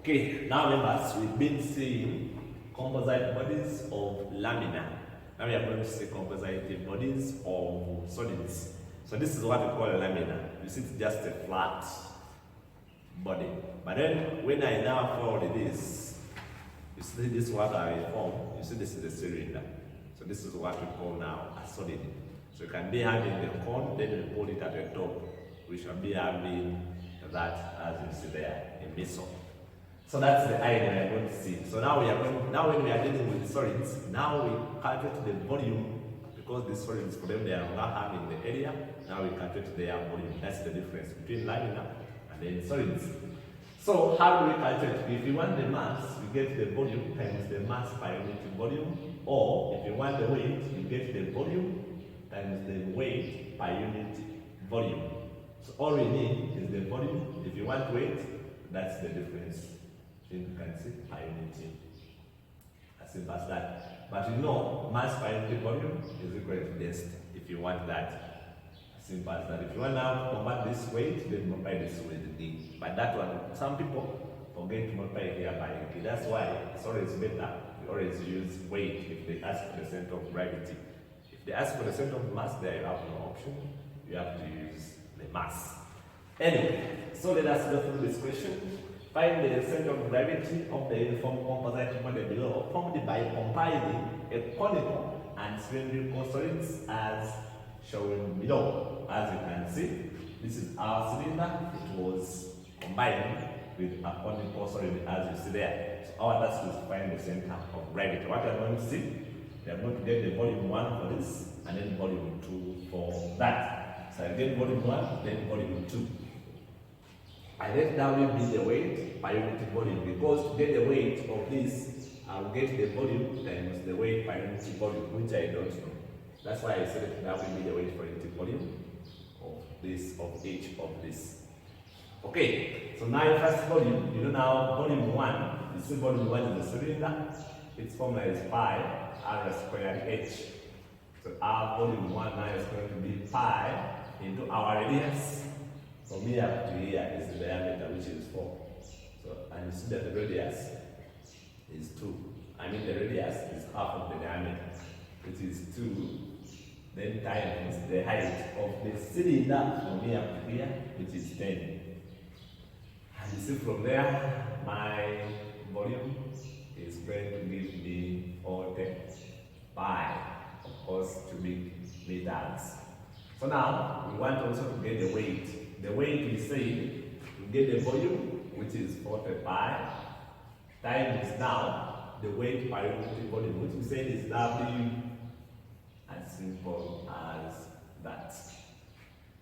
Okay, now members, we've been seeing composite bodies of lamina. Now we are going to see composite bodies of solids. So this is what we call a lamina. You see, it's just a flat body. But then when I now fold this, you see this is what I form. You see this is the cylinder. So this is what we call now a solid. So you can be having the cone, then we put it at the top. We shall be having that as you see there, a missile. So that's the idea we are going to see. So now when we are dealing with the solids, now we calculate the volume because the solids for them they are not having the area. Now we calculate their volume. That's the difference between lamina and then solids. So how do we calculate? If you want the mass, you get the volume times the mass per unit volume, or if you want the weight, you get the volume times the weight per unit volume. So all we need is the volume. If you want weight, that's the difference. You can see per unit. As simple as that. But you know, mass per unit volume is equal to density. If you want that, as simple as that. If you want now to convert this weight, then multiply this with D. But that one, some people forget to multiply here by D. That's why it's always better. We always use weight if they ask for the center of gravity. If they ask for the center of mass, there you have no option. You have to use the mass. Anyway, so let us go through this question. Find the center of gravity of the uniform composite body below, formed by compiling a conical and cylindrical solids as shown below. As you can see, this is our cylinder. It was combined with a conical solid as you see there. So our task is to find the center of gravity. What we are going to see, we are going to get the volume 1 for this, and then volume 2 for that. So I get volume 1, then volume 2. I let W be the weight per unit volume, because to get the weight of this, I'll get the volume times the weight per unit volume, which I don't know. That's why I said W be the weight per unit volume of this, of each of this. Okay, so now your first volume, you know now volume 1, you see volume 1 is the cylinder, its formula is pi r squared h. So our volume 1 now is going to be pi into our radius. From here to here is the diameter, which is 4. So, and you see that the radius is 2. I mean the radius is half of the diameter, which is 2. Then times the height of the cylinder from here to here, which is 10. And you see from there, my volume is going to give me 40 pi, of course, cubic meters. So now, we want also to get the weight. The weight we say, we get the volume, which is 40 pi, times now the weight per unit volume, which we say is W, as simple as that.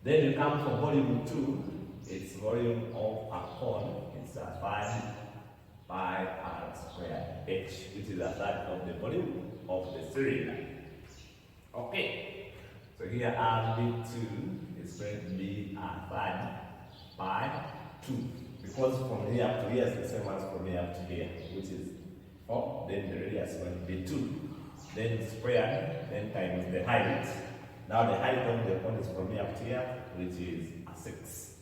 Then you come for volume 2, it's volume of a cone, it's a 5 pi r squared h, which is a third of the volume of the cylinder. Okay, so here RB2 is going to be a third by 2, because from here up to here is the same as from here up to here, which is 4, then the radius is going to be 2, then squared, then times the height. Now the height of the cone is from here up to here, which is a 6.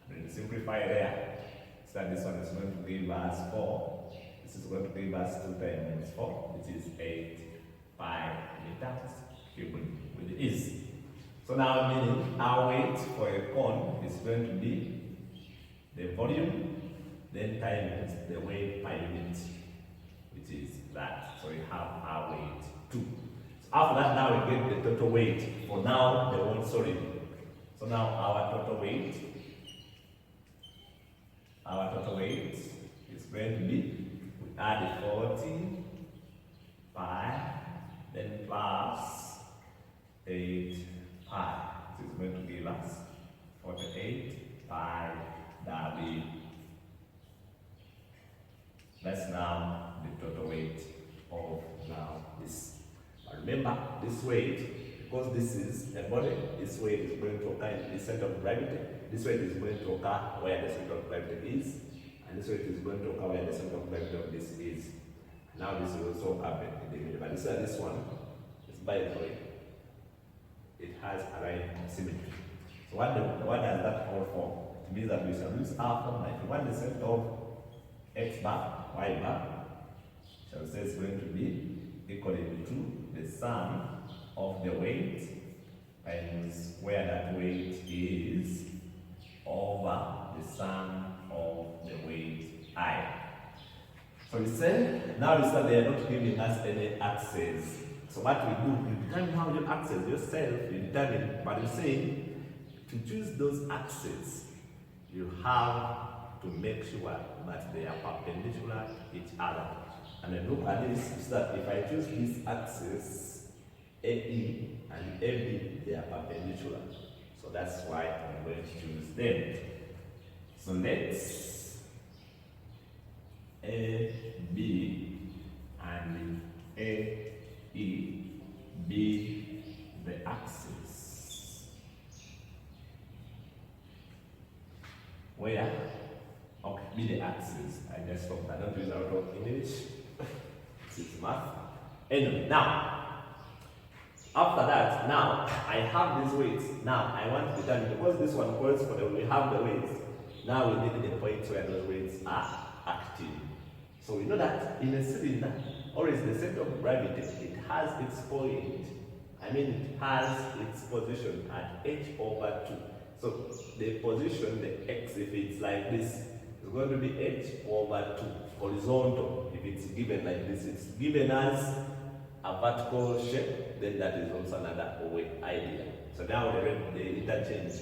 And then simplify there, so that this one is going to give us 4, this is going to give us 2 times 4, which is 8 pi meters cubic with ease. So now meaning our weight for a cone is going to be the volume, then times the weight per unit, which is that. So we have our weight 2. So after that, now we get the total weight for now the one solid. So now our total weight is going to be, we add 40 pi, then plus 8 pi, which is going to give us 48 pi W. That's now the total weight of now this. But remember, this weight, because this is a body, this weight is going to occur in the center of gravity. This weight is going to occur where the center of gravity is, and this weight is going to occur where the center of gravity of this is. Now this will also happen in the middle. But this one is by the way, it has a line of symmetry. So what does that call for? It means that we shall use our formula. If we want the center of x bar, y bar, shall say is going to be equal to the sum of the weight times where that weight is over the sum of the weight I. So we say, now we start, they are not giving us any axes. So what we do, you determine how you access yourself, you determine, but you say, to choose those axes, you have to make sure that they are perpendicular to each other. And then look at this, so that if I choose this axis, AE and AB, they are perpendicular. So that's why I'm going to choose them. So let's AB and AE be the axis. Where? Okay, be the axis. I just stopped. I don't use a lot of English. It's math. Anyway, now, after that, now I have these weights. Now I want to determine, because this one calls for we have the weights. Now we need the point where those weights are active. So we know that in a cylinder, or is the center of gravity, it has its point. It has its position at h/2. So the position, the x, if it's like this, is going to be h/2, horizontal. If it's given like this, it's given as a vertical shape, then that is also another idea. So now they interchange.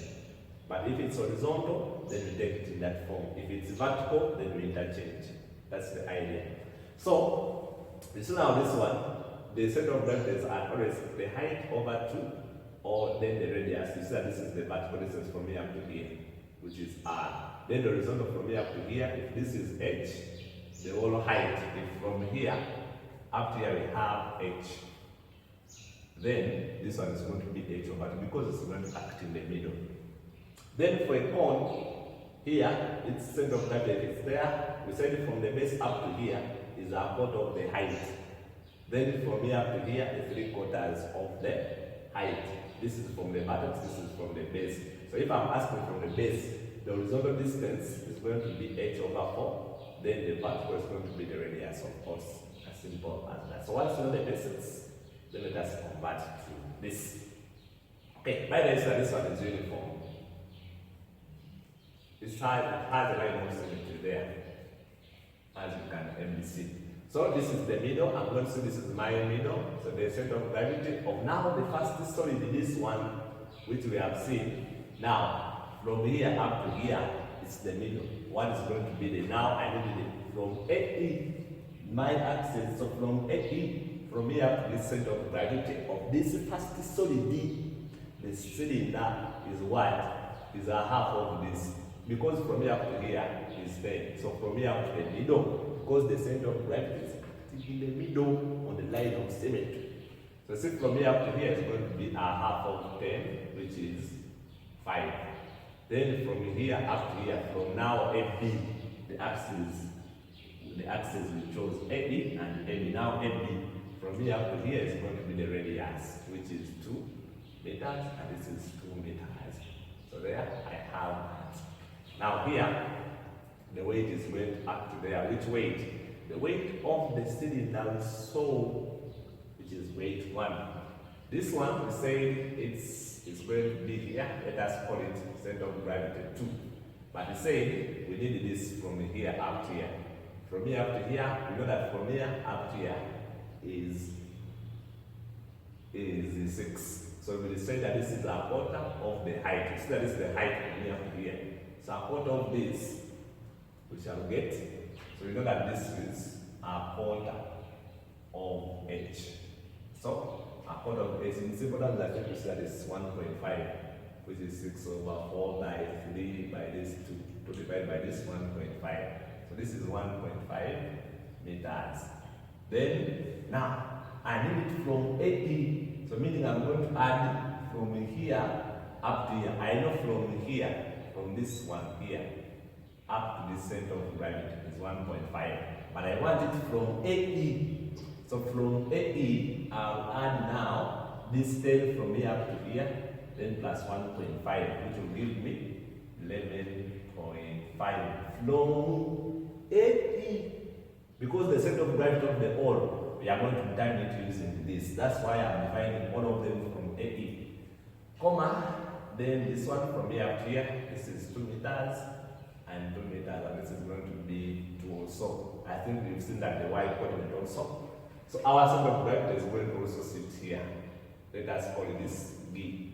But if it's horizontal, then we take it in that form. If it's vertical, then we interchange. That's the idea. So, you see now this one, the center of gravity is at always the height over 2, or then the radius. You see that this is the vertical distance from here up to here, which is r. Then the horizontal from here up to here, if this is h, the whole height, if from here up to here we have h, then this one is going to be h over 2 because it's going to act in the middle. Then for a cone, here, its center of gravity, if it's there, we said from the base up to here is a quarter of the height. Then from here up to here is 3/4 of the height. This is from the buttocks, this is from the base. So if I'm asking from the base, the horizontal distance is going to be h over 4. Then the vertical is going to be the radius, of course. As simple as that. So once you know the basis, then let us convert to this. Okay, by the way, so this one is uniform. It has a line of symmetry there, as you can see. So this is the middle. I'm going to say this is my middle. So the center of gravity of now the first solid, this one, which we have seen. Now, from here up to here, it's the middle. What is going to be the now? I need it from AE, my axis. So from AE, from here up to the center of gravity of this first solid D, the cylinder is what? Is a half of this. Because from here up to here is 10. So from here up to the middle, because the center of gravity is in the middle on the line of symmetry. So see, from here up to here is going to be a half of 10, which is 5. Then from here up to here, from now AB, the axis we chose AB and AB. Now AB, from here up to here is going to be the radius, which is 2 meters, and this is 2 meters. So there I have. Now here, the weight is going to act there. Which weight? The weight of the cylinder we saw, which is weight 1. This one, we say it's going to be here. Let us call it center of gravity 2. But we say we need this from here up to here. From here up to here, we know that from here up to here is 6. So we say that this is a quarter of the height. You see that this is the height from here to here. So a quarter of this we shall get. So we know that this is a quarter of h. So a quarter of h in simple terms, I think we say that is 1.5, which is 6 over 4 by 3 by this 2 to divide by this 1.5. So this is 1.5 meters. Then now I need it from AE. So meaning I'm going to add from here up to here. I know from here, from this one here, up to the center of gravity is 1.5. But I want it from AE. So from AE, I'll add now this 10 from here up to here, then plus 1.5, which will give me 11.5. From AE the center of gravity of the hole, we are going to determine it using this. That's why I'm defining all of them from AE. Comma, then this one from here up to here, this is 2 meters and 2 meters, and this is going to be 2 also. I think we've seen that the y coordinate also. So our center of gravity is going to also sit here. Let us call this B,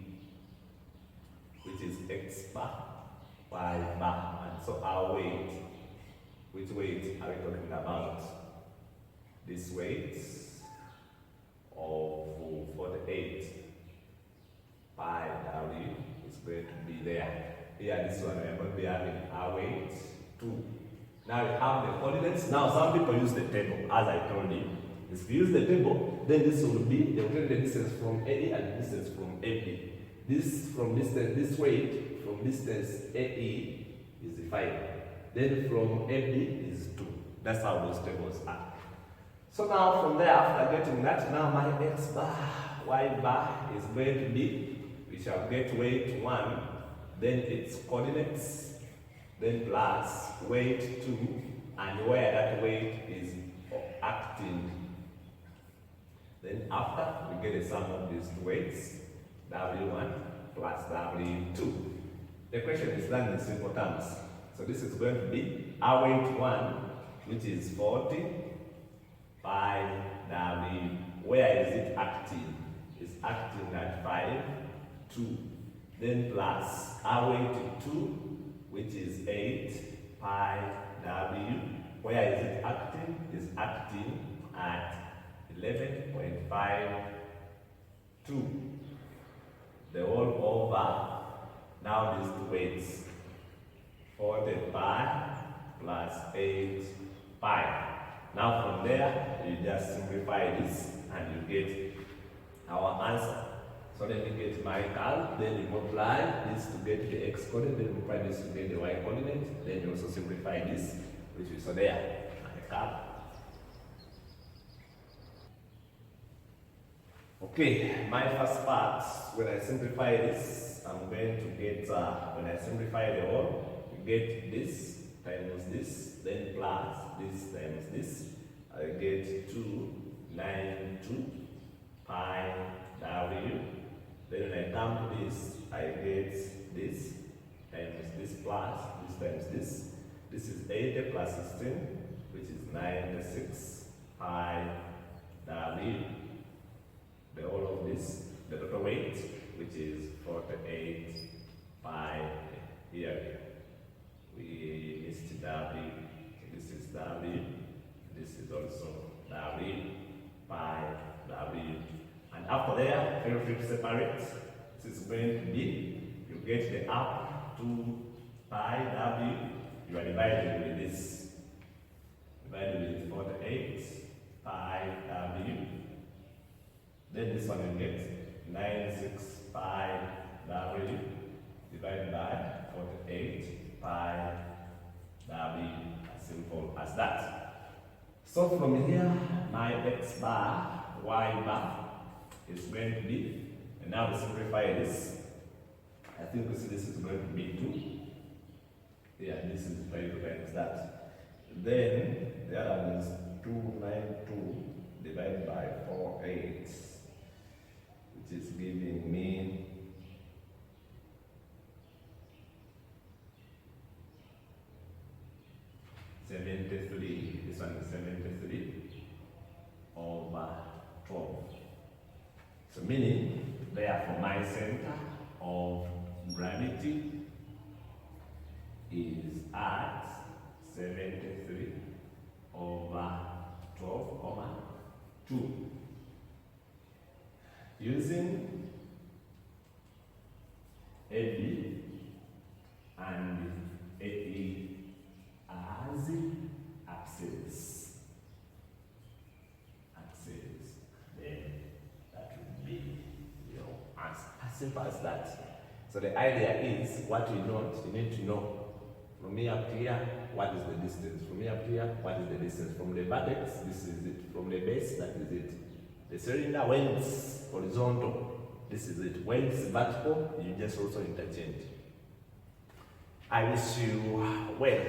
which is x bar, y bar. And so our weight, which weight are we talking about? This weight of 48 pi W is going to be there. Here, this one, we are going to be having our weight 2. Now we have the coordinates. Now some people use the table, as I told you. If you use the table, then this will be the distance from AE and the distance from AB. This from distance, this weight from distance AE is 5. Then from AB is 2. That's how those tables are. So now from there, after getting that, now my x bar, y bar is going to be, we shall get weight 1, then its coordinates, then plus weight 2, and where that weight is acting. Then after, we get a sum of these two weights, W1 plus W2. The question is done in simple terms. So this is going to be our weight 1, which is 40 pi W. Where is it acting? It's acting at 5, 2. Then plus our weight 2, which is 8 pi W. Where is it acting? It's acting at 11.52. The whole over, now these two weights, 40 pi plus 8 pi. Now from there, you just simplify this and you get our answer. So then you get my curve, then you multiply this to get the x coordinate, then you multiply this to get the y coordinate, then you also simplify this, which we saw there, the curve. Okay, my first part, when I simplify this, I'm going to get, when I simplify the whole, you get this times this, then plus this times this, I get 292 pi W. Then when I come to this, I get this times this plus this times this. This is 80 plus 16, which is 96 pi W. The whole of this, the total weight, which is 48 pi here. We missed W. This is W. This is also W pi W. And after there, feel free to separate. This is going to be, you get the up to pi W. You are dividing with this. Divided with 48 pi W. Then this one you get 96 pi W divided by 48 pi W. As simple as that. So from here, my x bar, y bar is going to be, and now to simplify this, I think we see this is going to be 2. Yeah, this is 5 times that. Then the other one is 292 divided by 48. Which is giving me 73. This one is 73 over 12. So meaning, therefore, my center of gravity is at 73 over 12, 2. Using AB and AE as axes. Then that would be as simple as that. So the idea is what you need to know. From here up to here, what is the distance? From here up to here, what is the distance? From the vertex, this is it. From the base, that is it. The cylinder, when it's horizontal, this is it. When it's vertical, you just also interchange. I wish you well.